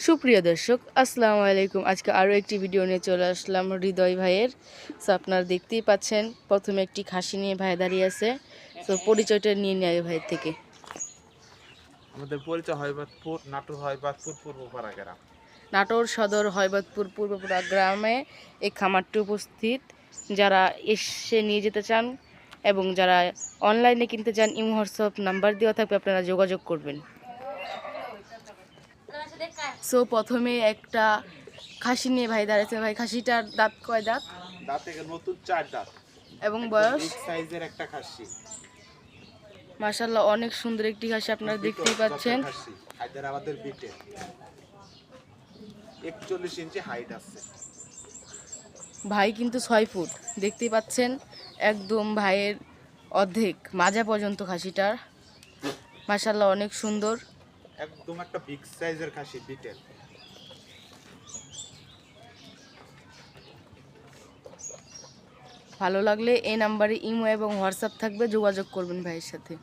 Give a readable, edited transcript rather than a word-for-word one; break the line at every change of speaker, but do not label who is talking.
সুপ্রিয় দর্শক আসসালামু আলাইকুম। আজকে আরও একটি ভিডিও নিয়ে চলে আসলাম হৃদয় ভাইয়ের। সো আপনারা দেখতেই পাচ্ছেন প্রথমে একটি খাসি নিয়ে ভাই দাঁড়িয়ে আছে। সো পরিচয়টা নিয়ে নেয় ভাইয়ের থেকে।
আমাদের পরিচয় হয়বাদপুর, নাটোর হয়বাদপুর পূর্বপাড়া গ্রাম।
নাটোর সদর হয়বতপুর পূর্বপুরা গ্রামে এই খামারটি উপস্থিত। যারা এসে নিয়ে যেতে চান এবং যারা অনলাইনে কিনতে চান ইমো হোয়াটসঅ্যাপ নাম্বার দেওয়া থাকবে, আপনারা যোগাযোগ করবেন। সো প্রথমে একটা খাসি নিয়ে ভাই দাঁড়িয়েছে। ভাই খাসিটার দাঁত কয় দাঁত
দাঁত থেকে নতুন 4 দাঁত
এবং
একদম
বয়স?
বিগ সাইজের একটা খাসি।
মাশাআল্লাহ, অনেক সুন্দর একটি খাসি আপনারা দেখতেই পাচ্ছেন।
খাসি হায়দ্রাবাদের বিটে 41 ইঞ্চি হাইট আছে।
ভাই কিন্তু 6 ফুট, দেখতেই পাচ্ছেন একদম ভাইয়ের অর্ধেক মাজা পর্যন্ত খাসিটার। মাশাআল্লাহ, অনেক সুন্দর।
একদম একটা বিগ সাইজের খাসি বিটেল।
ভালো লাগলে এই নাম্বারে ইমো এবং হোয়াটসঅ্যাপ থাকবে, যোগাযোগ করবেন ভাইয়ের সাথে।